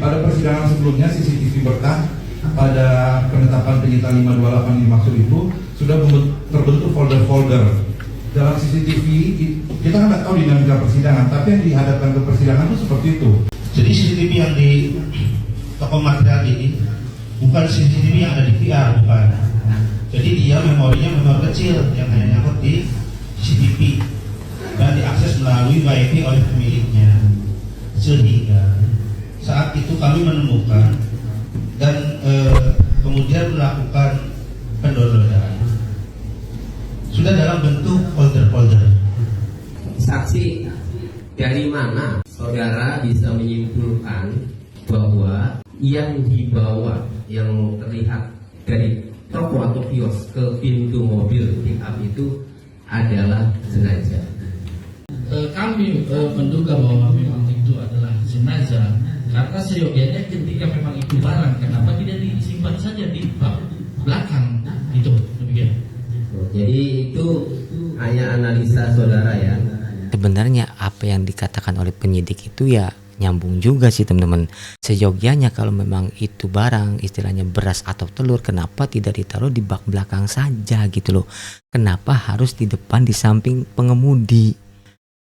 pada persidangan sebelumnya CCTV berkah pada penetapan penyitaan 528 yang dimaksud itu sudah terbentuk folder-folder. Dalam CCTV kita kan nggak tahu dinamika persidangan, tapi yang dihadapkan ke persidangan itu seperti itu. Jadi CCTV yang di toko material ini bukan CCTV yang ada di VR, bukan. Jadi dia memori kecil yang hanya nyangkut di CCTV dan diakses melalui WiFi oleh pemiliknya. Sehingga saat itu kami menemukan dan kemudian melakukan pendownloadan. Sudah dalam bentuk folder-folder. Saksi, dari mana saudara bisa menyimpulkan bahwa yang dibawa, yang terlihat dari toko atau kios ke pintu mobil pick up itu adalah jenazah? Kami menduga bahwa memang itu adalah jenazah karena seyogianya ketika memang itu barang, kenapa tidak disimpan saja di bak belakang itu, demikian. Jadi itu hanya analisa saudara ya. Sebenarnya apa yang dikatakan oleh penyidik itu ya nyambung juga sih teman-teman. Seyogianya kalau memang itu barang, istilahnya beras atau telur, kenapa tidak ditaruh di bak belakang saja gitu loh. Kenapa harus di depan di samping pengemudi?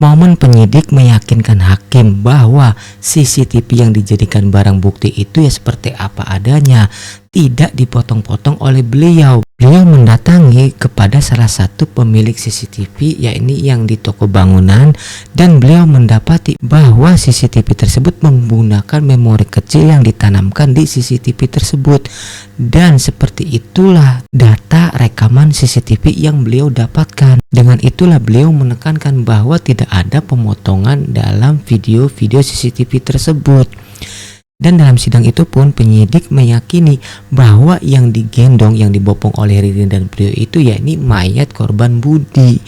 Momen penyidik meyakinkan hakim bahwa CCTV yang dijadikan barang bukti itu ya seperti apa adanya, tidak dipotong-potong oleh beliau. Beliau mendatangi kepada salah satu pemilik CCTV, yakni yang di toko bangunan, dan beliau mendapati bahwa CCTV tersebut menggunakan memori kecil yang ditanamkan di CCTV tersebut. Dan seperti itulah data rekaman CCTV yang beliau dapatkan. Dengan itulah beliau menekankan bahwa tidak ada pemotongan dalam video-video CCTV tersebut. Dan dalam sidang itu pun penyidik meyakini bahwa yang digendong, yang dibopong oleh Ririn dan beliau itu yakni mayat korban Budi.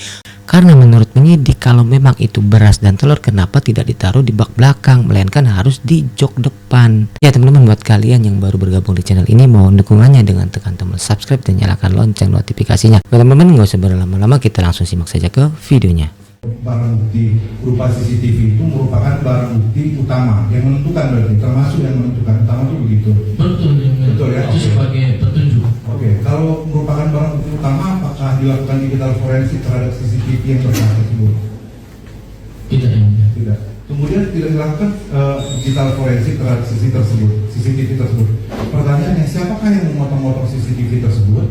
Karena menurut penyidik kalau memang itu beras dan telur, kenapa tidak ditaruh di bak belakang, melainkan harus di jok depan. Ya teman-teman, buat kalian yang baru bergabung di channel ini, mohon dukungannya dengan tekan tombol subscribe dan nyalakan lonceng notifikasinya. Teman-teman nggak usah berlama-lama, kita langsung simak saja ke videonya. Barang bukti berupa CCTV itu merupakan barang bukti utama yang menentukan, berarti termasuk yang menentukan utama itu begitu. Betul ya. Itu sebagai petunjuk. Oke, kalau merupakan barang bukti utama, apakah dilakukan digital forensik terhadap CCTV yang berkah tersebut? Tidak ya. Tidak. Kemudian tidak dilakukan digital forensik terhadap CCTV tersebut. Pertanyaannya, siapakah yang memotong-motong CCTV tersebut?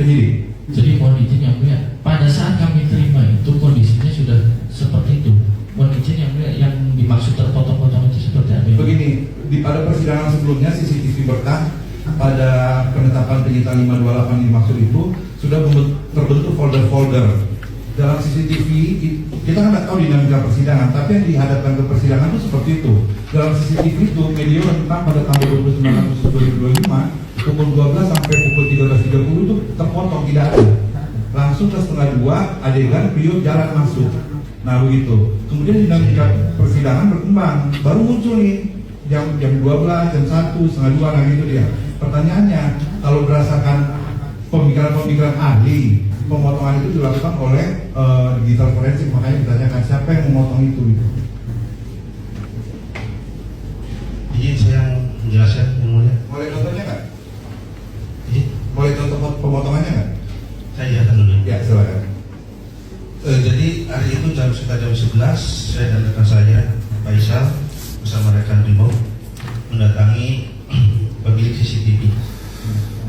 Penyidik. Jadi mohon izin yang mulia, pada saat kami terima itu kondisinya sudah seperti itu. Mohon izin yang mulia, yang dimaksud terpotong-potong itu seperti apa? Begini, pada persidangan sebelumnya CCTV berkah pada penetapan penyitaan 528 yang dimaksud itu sudah terbentuk folder-folder. Dalam CCTV kita kan nggak tahu dinamika persidangan, tapi yang dihadapkan ke persidangan itu seperti itu. Dalam CCTV itu video tentang pada tanggal 29 Agustus 2025 pukul 12 sampai pukul 13.30 itu terpotong, tidak ada. Langsung ke setengah 2 adegan beliau jalan masuk. Nah begitu. Kemudian dinamika persidangan berkembang, baru muncul nih jam 12, jam 1, setengah 2, nah gitu dia. Pertanyaannya, kalau berdasarkan pemikiran ahli, pemotongan itu dilakukan oleh digital forensik, makanya ditanyakan siapa yang memotong itu. Izin saya menjelaskan yang mulia. Boleh contohnya nggak? Izin. Boleh contoh pemotongannya nggak? Saya jelaskan dulu. Ya silakan. Jadi hari itu sekitar jam 11 saya dan rekan saya Pak Isal bersama rekan Brimob mendatangi pemilik CCTV.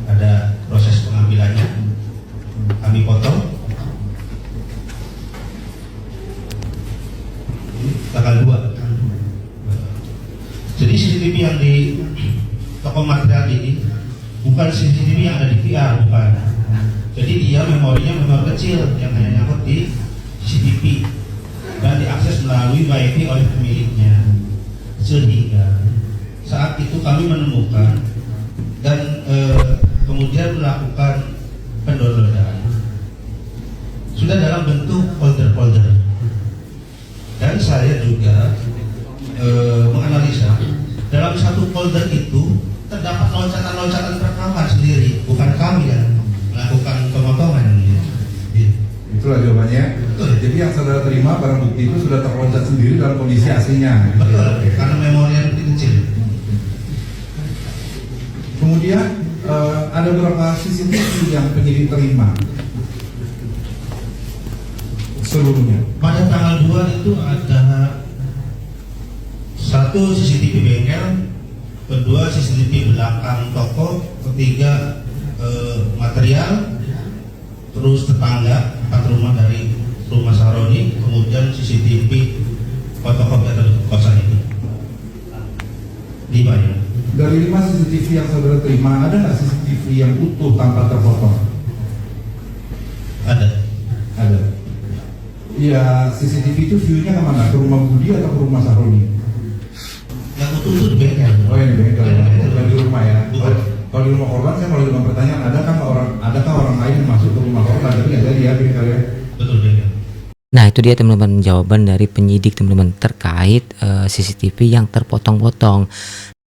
Ada proses pengambilannya, kami potong tanggal 2. Jadi CCTV yang di toko material ini bukan CCTV yang ada di VR, bukan. Jadi dia memori kecil yang hanya nyangkut di CCTV dan diakses melalui WiFi oleh pemiliknya. Sehingga saat itu kami menemukan dan kemudian melakukan pendownloadan. Sudah dalam bentuk folder-folder. Dan saya juga menganalisa dalam satu folder itu terdapat loncatan-loncatan rekaman sendiri, bukan kami yang melakukan pemotongan. Itulah jawabannya. Betul. Jadi yang saudara terima barang bukti itu sudah terloncat sendiri dalam kondisi aslinya. Betul, karena memorinya lebih kecil. Kemudian ada beberapa CCTV yang penyidik terima seluruhnya. Pada tanggal 2 itu ada satu CCTV bengkel, kedua CCTV belakang toko, ketiga material, terus tetangga 4 rumah dari rumah Saroni, kemudian CCTV fotokopi atau kosan itu 5 ya. Dari 5 CCTV yang saudara terima, ada nggak CCTV yang utuh tanpa terpotong? Ada. Ada. Ya, CCTV itu view-nya kemana? Ke rumah Budi atau ke rumah Saroni? Yang utuh itu di bengkel. Oh, ini bengkel. Bengkel. Bukan di rumah ya. Bukan. Kalau di rumah korban saya mau lagi pertanyaan, adakah orang lain yang masuk ke rumah korban? Tapi nggak jadi ya bengkel ya. Betul bengkel. Nah itu dia teman-teman jawaban dari penyidik teman-teman terkait CCTV yang terpotong-potong.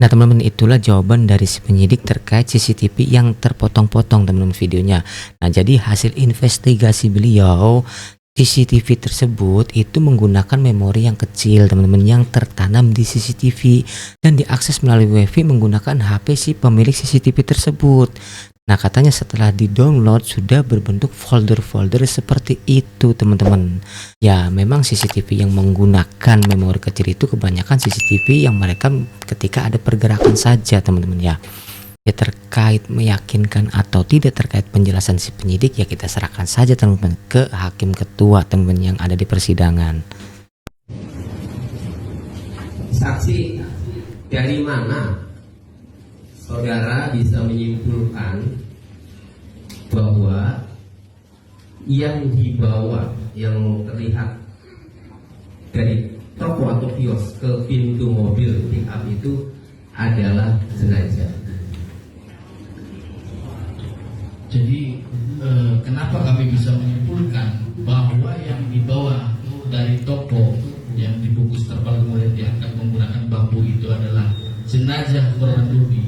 Nah teman-teman itulah jawaban dari si penyidik terkait CCTV yang terpotong-potong teman-teman videonya. Nah jadi hasil investigasi beliau, CCTV tersebut itu menggunakan memori yang kecil teman-teman yang tertanam di CCTV dan diakses melalui WiFi menggunakan HP si pemilik CCTV tersebut. Nah katanya setelah di-download sudah berbentuk folder-folder seperti itu teman-teman. Ya memang CCTV yang menggunakan memori kecil itu kebanyakan CCTV yang mereka ketika ada pergerakan saja teman-teman ya. Ya terkait meyakinkan atau tidak terkait penjelasan si penyidik ya kita serahkan saja teman-teman ke hakim ketua teman-teman yang ada di persidangan. Saksi, dari mana saudara bisa menyimpulkan bahwa yang dibawa yang terlihat dari toko atau kios ke pintu mobil pick up itu adalah jenazah? Jadi kenapa kami bisa menyimpulkan bahwa yang dibawa dari toko yang dibungkus terpal kemudian diangkat menggunakan bambu itu adalah jenazah korban Ruby?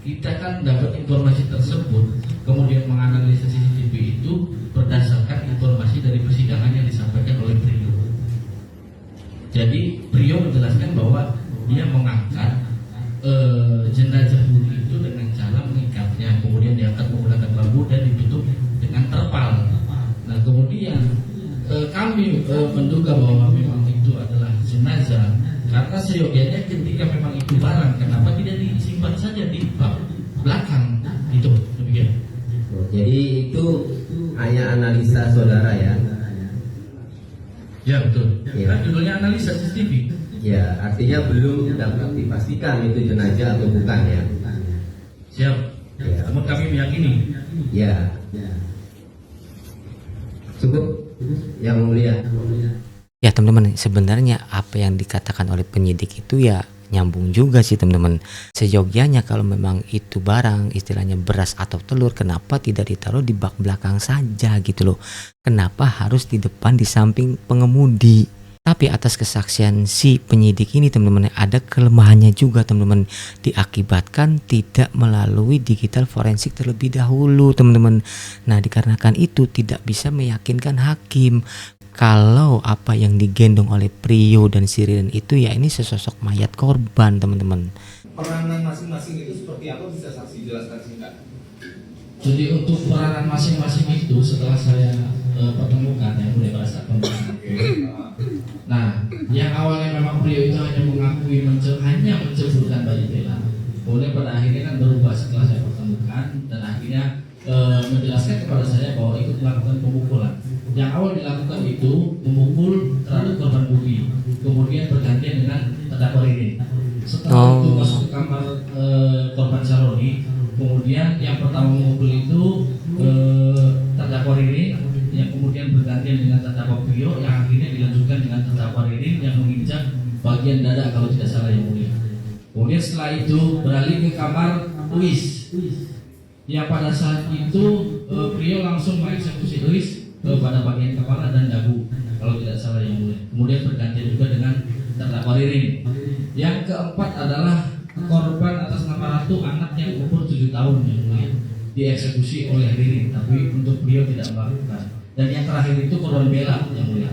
Kita kan dapat informasi tersebut, kemudian menganalisa CCTV itu berdasarkan informasi dari persidangan yang disampaikan oleh Prio. Jadi Prio menjelaskan bahwa dia mengangkat jenazah Ruby itu dengan cara mengikatnya, kemudian diangkat menggunakan bambu dan ditutup dengan terpal. Nah kemudian kami menduga bahwa memang itu adalah jenazah karena seyogianya ketika memang itu barang, kenapa tidak disimpan saja di bak belakang itu demikian. Jadi itu hanya analisa saudara ya? Ya betul. Ya. Kan judulnya analisa CCTV. Ya artinya belum dapat dipastikan itu jenazah atau bukan ya? Siap. Ya. Namun kami meyakini. Ya. Cukup yang mulia. Ya teman-teman sebenarnya apa yang dikatakan oleh penyidik itu ya nyambung juga sih teman-teman. Seyogyanya kalau memang itu barang istilahnya beras atau telur kenapa tidak ditaruh di bak belakang saja gitu loh. Kenapa harus di depan di samping pengemudi? Tapi atas kesaksian si penyidik ini teman-teman ada kelemahannya juga teman-teman, diakibatkan tidak melalui digital forensik terlebih dahulu teman-teman. Nah dikarenakan itu tidak bisa meyakinkan hakim kalau apa yang digendong oleh Prio dan Sirian itu ya ini sesosok mayat korban teman-teman. Peranan masing-masing itu seperti apa, bisa saksi jelaskan singkat? Jadi untuk peranan masing-masing itu setelah saya pertemukan yang mulai pada saat pemeriksaan. Nah, yang awalnya memang Prio itu hanya mengakui hanya menceburkan bayi Bella. Kemudian pada akhirnya kan berubah setelah saya pertemukan dan akhirnya menjelaskan kepada saya bahwa ikut melakukan pemukulan. Yang awal dilakukan itu memukul terhadap korban Bubi, kemudian bergantian dengan terdakwa ini. Setelah itu masuk ke kamar korban Saroni, kemudian yang pertama memukul itu terdakwa ini, yang kemudian bergantian dengan terdakwa Prio, yang akhirnya dilanjutkan dengan terdakwa ini yang menginjak bagian dada kalau tidak salah yang mulia. Kemudian setelah itu beralih ke kamar Luis, yang pada saat itu Prio langsung mengeksekusi Luis pada bagian kepala dan dagu kalau tidak salah yang mulia. Kemudian bergantian juga dengan terdakwa Ririn. Yang keempat adalah korban atas nama Ratu, anak yang umur 7 tahun yang mulia, dieksekusi oleh Ririn, tapi untuk Prio tidak melakukan. Dan yang terakhir itu korban bela yang mulia.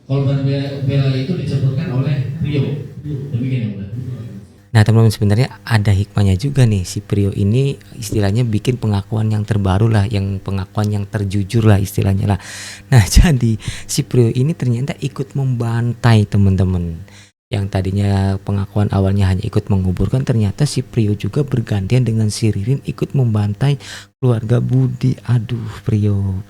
Korban bela itu disebutkan oleh Rio. Demikian yang mulia. Nah teman-teman, sebenarnya ada hikmahnya juga nih, si Prio ini istilahnya bikin pengakuan yang terbaru lah, yang pengakuan yang terjujur lah istilahnya lah. Nah jadi si Prio ini ternyata ikut membantai teman-teman. Yang tadinya pengakuan awalnya hanya ikut menguburkan, ternyata si Prio juga bergantian dengan si Ririn ikut membantai keluarga Budi. Aduh Prio.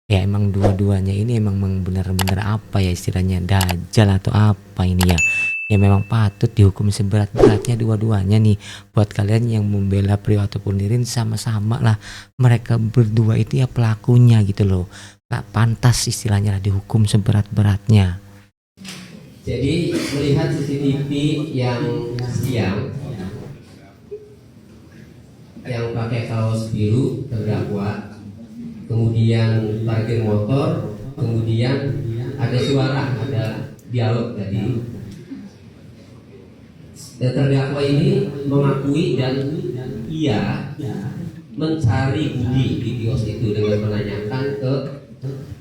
Ya emang dua-duanya ini emang benar-benar apa ya istilahnya, dajal atau apa ini ya. Ya memang patut dihukum seberat-beratnya dua-duanya nih. Buat kalian yang membela Prio ataupun Ririn, sama-sama lah mereka berdua itu ya pelakunya gitu loh. Gak pantas istilahnya lah dihukum seberat-beratnya. Jadi melihat CCTV yang siang yang pakai kaos biru terdakwa, kemudian parkir motor, kemudian ada suara, ada dialog tadi. Terdakwa ini mengakui dan ia mencari Budi di kios itu dengan menanyakan ke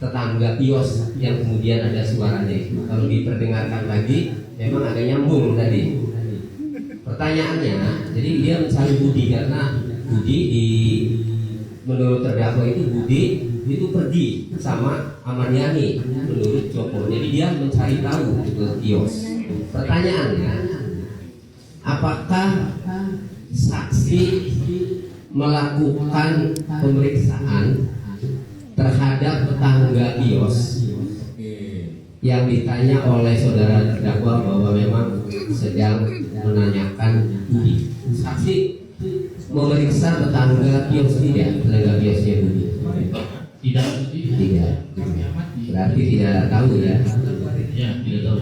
tetangga kios yang kemudian ada suaranya itu. Kalau diperdengarkan lagi, memang agak nyambung tadi. Pertanyaannya, jadi dia mencari Budi karena Budi menurut terdakwa itu Budi itu pergi sama Amaniani menurut Joko. Jadi dia mencari tahu ke kios. Pertanyaannya, apakah saksi melakukan pemeriksaan terhadap tetangga kios yang ditanya oleh saudara terdakwa bahwa memang sedang menanyakan Budi? Saksi memeriksa tetangga kios tidak? Tetangga kiosnya Budi? Tidak. Berarti tidak tahu ya? Ya, tidak tahu.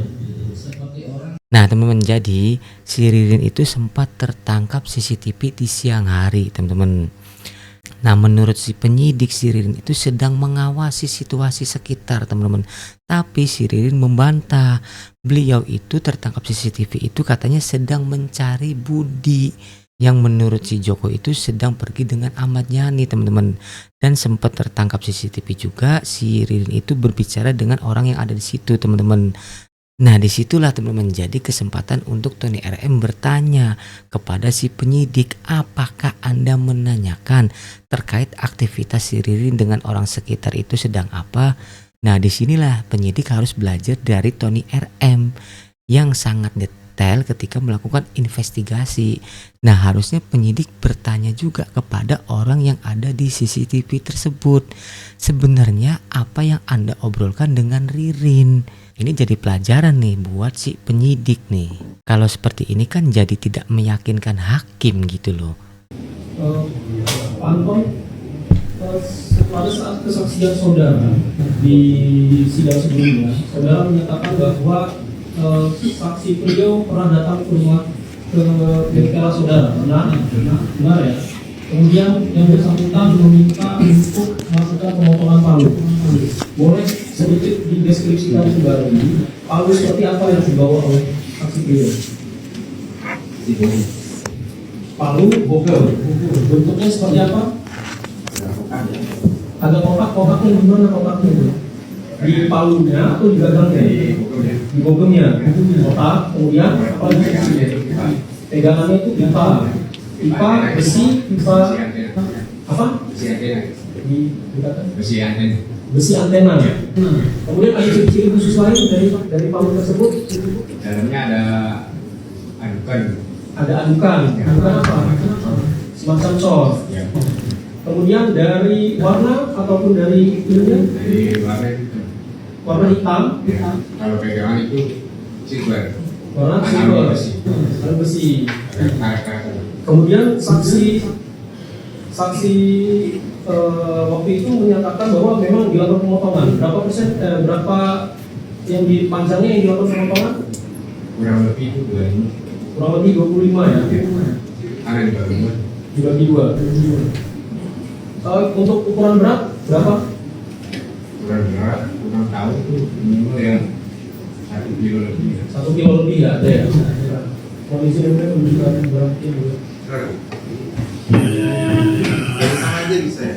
Nah teman-teman, jadi si Ririn itu sempat tertangkap CCTV di siang hari teman-teman. Nah menurut si penyidik, si Ririn itu sedang mengawasi situasi sekitar teman-teman. Tapi si Ririn membantah, beliau itu tertangkap CCTV itu katanya sedang mencari Budi, yang menurut si Joko itu sedang pergi dengan Ahmad Yani teman-teman. Dan sempat tertangkap CCTV juga si Ririn itu berbicara dengan orang yang ada di situ teman-teman. Nah disitulah teman-teman jadi kesempatan untuk Tony RM bertanya kepada si penyidik, apakah Anda menanyakan terkait aktivitas si Ririn dengan orang sekitar itu sedang apa? Nah disinilah penyidik harus belajar dari Tony RM yang sangat detail ketika melakukan investigasi. Nah harusnya penyidik bertanya juga kepada orang yang ada di CCTV tersebut, sebenarnya apa yang Anda obrolkan dengan Ririn? Ini jadi pelajaran nih buat si penyidik nih. Kalau seperti ini kan jadi tidak meyakinkan hakim gitu loh. Pak Anton, pada saat kesaksian saudara di sidang sebelumnya, saudara menyatakan bahwa saksi Prio pernah datang ke rumah ke bengkel saudara. Benar ya? Kemudian yang bersangkutan meminta untuk melakukan pemotongan palu. Boleh sedikit dideskripsikan kembali palu seperti apa yang dibawa oleh saksi Prio? Palu bogel. Bentuknya seperti apa? Ada kotak-kotaknya, di mana kotaknya itu? Di palunya atau di gagangnya? Di bogemnya. Kotak, kemudian apa lagi? Pegangannya itu pipa besi, pipa apa? Besi antena. Kemudian ada ciri-ciri khusus lain dari palu tersebut? Dalamnya ada adukan. Ada adukan apa? Semacam cor. Ya. Kemudian dari warna ataupun dari ininya? Dari Warna hitam. Ya. Kalau pegangan itu silver. Warna silver. Warna besi. Kemudian saksi waktu itu menyatakan bahwa memang dilakukan pemotongan. Berapa persen? Berapa yang dipanjangnya yang dilakukan pemotongan? Kurang lebih itu 25. Kurang lebih 25 ya. Ada Dibagi dua. Untuk ukuran berat berapa? Kurang berat, kurang tahu itu minimal yang 1 kilo lebih. 1 kilo lebih ya ada ya. Kondisi ini menunjukkan beratnya. Dari sana aja bisa ya.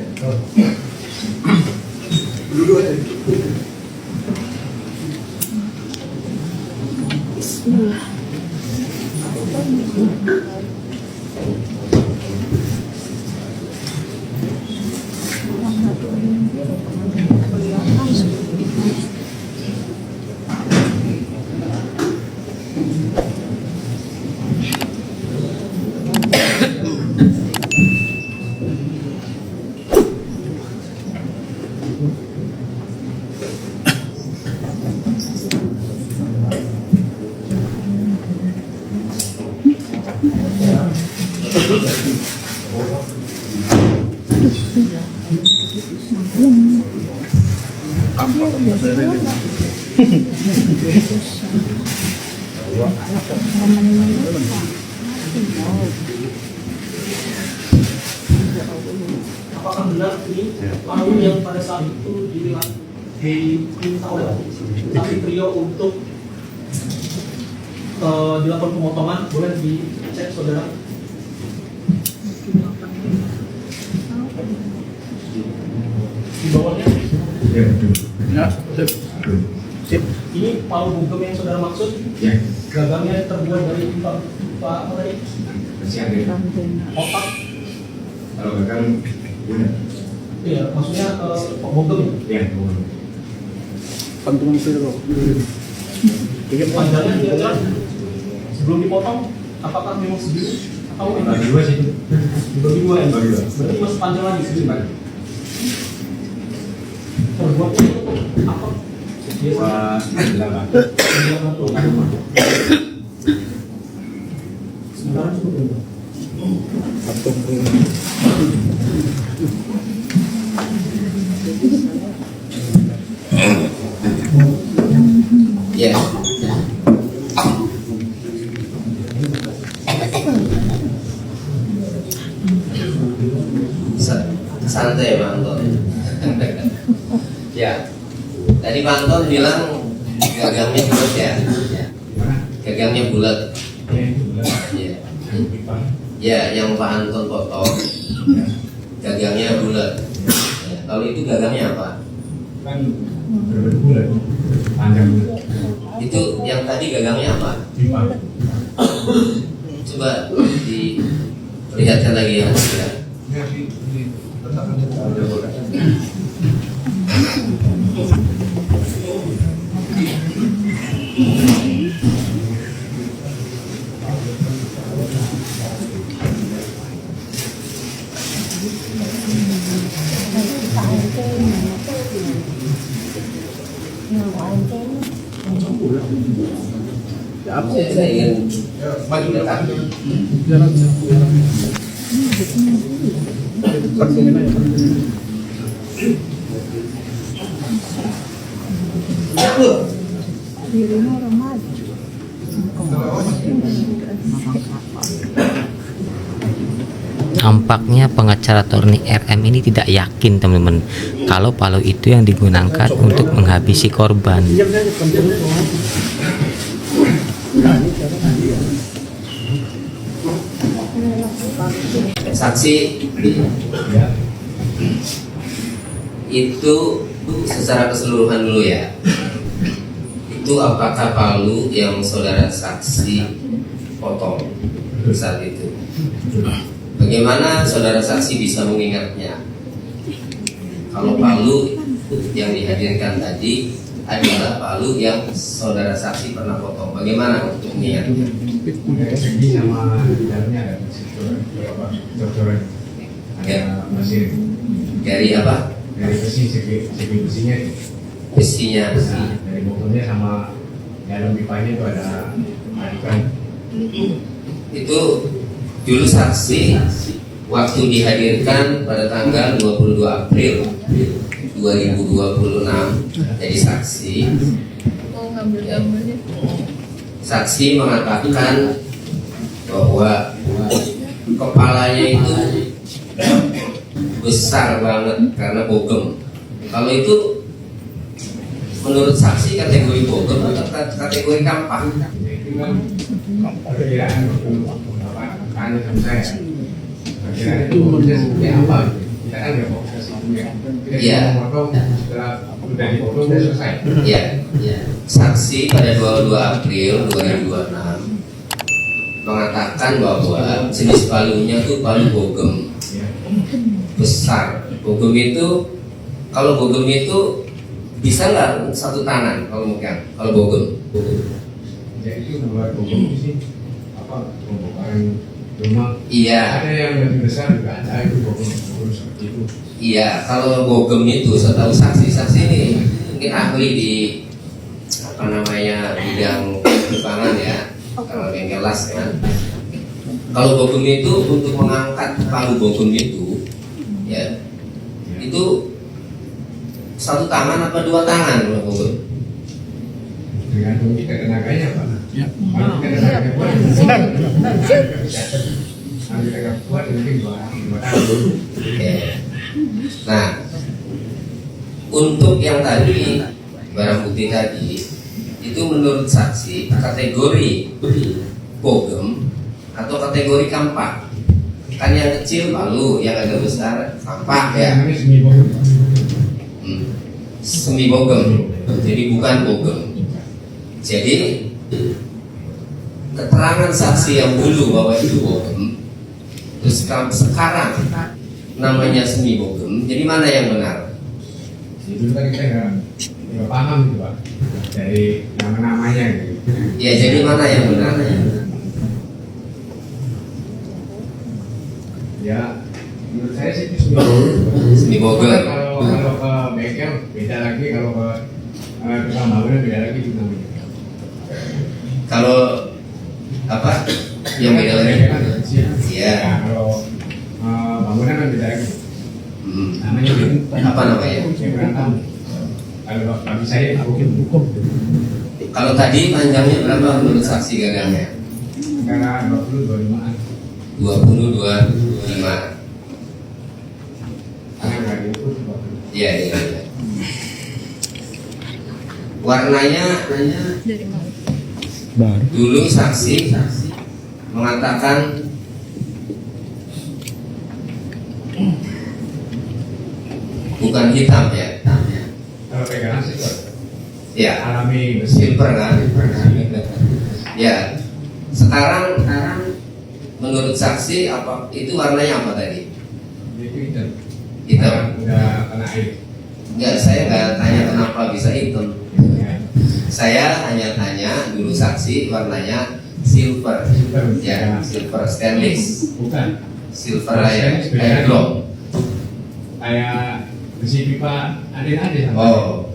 Apakah benar ini palu yang pada saat itu diminta oleh saksi trio untuk dilakukan pemotongan? Boleh dicek saudara? Di bawahnya Ya, betul. ini palu bugem yang saudara maksud, Ya, gagangnya terbuat dari apa tadi? masih ada. Otak? Kalau gagal, udah. Iya, maksudnya bugem. Ya, boleh. Panjangnya kira-kira sebelum dipotong, apakah memang segini atau Bagi dua sih. dibagi dua ya? Bagi dua. Berarti masih panjang lagi segini. Terbuatnya untuk apa? Dua, delapan. Sebenarnya cukup berapa? Ya. Santai Bang Anton. Ya. Tadi Bang Anton bilang gagangnya bulat ya. Gagangnya bulat. Ya. Ya, yang Pak Anton potong gagangnya bulat. Ya. Kalau itu gagangnya apa? Kan berbentuk bulat, panjang bulat. Itu yang tadi gagangnya apa? Pipa. Coba diperlihatkan lagi ya. Ya, di letakkan Saya ingin ya, maju depan. Nampaknya pengacara Tony RM ini tidak yakin teman-teman kalau palu itu yang digunakan untuk menghabisi korban. saksi itu secara keseluruhan dulu ya. Itu apakah palu yang saudara saksi potong saat itu? Bagaimana saudara saksi bisa mengingatnya? Kalau palu yang dihadirkan tadi adalah palu yang saudara saksi pernah potong, bagaimana untuk mengingatnya? Segi sama di dalamnya ada cocoran, ada mesin Dari apa? dari besi, segi besinya itu. Besinya. Nah, dari motornya sama dalam pipanya itu ada adikan. Itu dulu saksi waktu dihadirkan pada tanggal 22 April 2026 jadi saksi. Saksi mengatakan bahwa kepalanya itu besar banget karena bogem. Kalau itu menurut saksi kategori bogem atau kategori kampak? Perkiraan apa tanya sama saya, perkiraan itu modelnya seperti apa? kita kan nggak fokus ke situ ya. Kita Iya. cuma potong setelah udah dipotong udah selesai. Ya, saksi pada 22 April 2026 mengatakan bahwa jenis palunya tuh palu bogem Ya. besar. Bogem itu, kalau bogem itu bisa nggak satu tangan kalau megang? Kalau bogem, Ya itu buat bogem sih apa pembongkaran rumah. iya, Ada yang lebih besar juga ada itu bogem seperti itu. iya. Kalau bogem itu, setahu saksi ini mungkin ahli di apa namanya bidang penerbangan ya, kalau yang kelas kan. Kalau bogem itu untuk mengangkat palu bogem itu, ya itu satu tangan apa dua tangan kalau bogem? Tergantung kita tenaganya Pak. Ya. Kalau kita tenaganya kuat, kalau kita nggak kuat mungkin dua tahun. Oke. Nah, untuk yang tadi barang bukti tadi itu menurut saksi kategori bogem atau kategori kampak. Kan yang kecil palu, yang agak besar kampak ya. Namanya semi bogem. Semi bogem, jadi bukan bogem. Jadi keterangan saksi yang dulu bahwa itu bogem, terus sekarang namanya semi bogem, jadi mana yang benar? Itu kan kita nggak paham gitu Pak dari nama-namanya gitu. Ya, jadi mana yang benar? Ya menurut saya sih itu semi bogem. Semi bogem. Kalau ke bengkel beda lagi, kalau ke tukang bangunan beda lagi itu namanya. Kalau apa? Yang beda lagi? Kan kecil. Iya. Nah, kalau bangunan kan beda lagi. Hmm. Namanya Apa namanya? Saya kurang tahu. Kalau bagi saya hukum Kalau tadi panjangnya berapa menurut saksi gagangnya? karena 20-25an 20-25. karena nggak diukur 20. Iya, iya, iya. Warnanya dulu saksi mengatakan bukan hitam ya. Kalau pegangan sih Pak, Ya, alami bersih. silver kan. Ya. Sekarang menurut saksi apa itu warnanya apa tadi? Itu hitam. Hitam. Udah kena air. Enggak, saya nggak tanya kenapa bisa hitam. Ya. Saya hanya tanya dulu saksi warnanya silver. Silver. Ya, silver stainless. Bukan. Silver air glow. Kayak besi pipa adin-adin. Oh,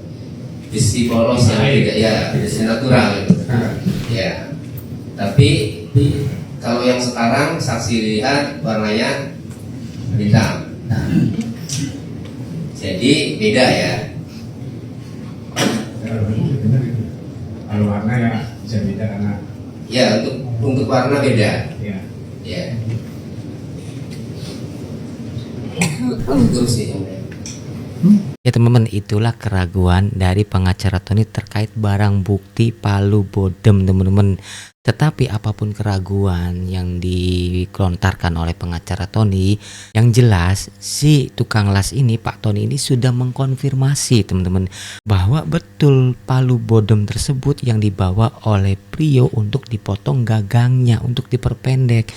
besi polos yang tidak ya, besi natural itu. Ya. Tapi kalau yang sekarang saksi lihat warnanya hitam. Jadi beda ya. Kalau warna ya bisa beda karena Ya, untuk warna beda. ya. Ya. Betul sih. Ya teman-teman, itulah keraguan dari pengacara Tony terkait barang bukti palu bodem teman-teman. Tetapi apapun keraguan yang dikelontarkan oleh pengacara Tony, yang jelas si tukang las ini, Pak Tony ini sudah mengkonfirmasi teman-teman bahwa betul palu bodem tersebut yang dibawa oleh Prio untuk dipotong gagangnya, untuk diperpendek.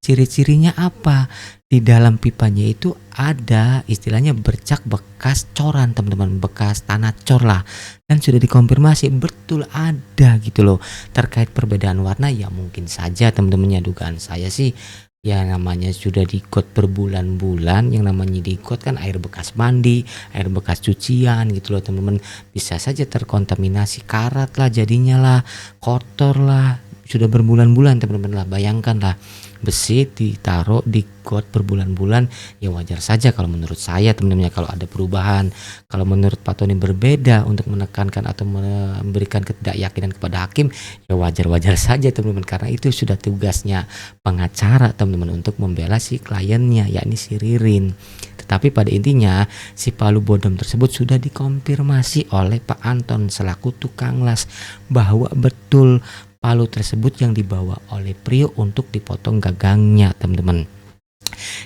Ciri-cirinya apa? Di dalam pipanya itu ada istilahnya bercak bekas coran teman-teman, bekas tanah cor lah. Dan sudah dikonfirmasi betul ada gitu loh. Terkait perbedaan warna ya mungkin saja teman-temannya, dugaan saya sih ya namanya sudah di-coat berbulan-bulan, yang namanya di-coat kan air bekas mandi, air bekas cucian gitu loh teman-teman. Bisa saja terkontaminasi karat lah jadinya lah, kotor lah, sudah berbulan-bulan teman-teman lah. Bayangkan lah besi ditaruh di got berbulan-bulan, ya wajar saja kalau menurut saya teman-teman. Kalau ada perubahan, kalau menurut Pak Tony berbeda untuk menekankan atau memberikan ketidakyakinan kepada hakim, ya wajar-wajar saja teman-teman, karena itu sudah tugasnya pengacara teman-teman untuk membela si kliennya, yakni si Ririn. Tetapi pada intinya si palu bodem tersebut sudah dikonfirmasi oleh Pak Anton selaku tukang las bahwa betul palu tersebut yang dibawa oleh Prio untuk dipotong gagangnya teman-teman.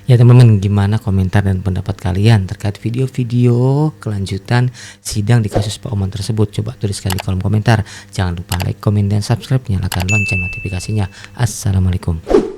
Ya teman-teman, gimana komentar dan pendapat kalian terkait video-video kelanjutan sidang di kasus Pak Oman tersebut? Coba tuliskan di kolom komentar. Jangan lupa like, komen, dan subscribe. Nyalakan lonceng notifikasinya. Assalamualaikum.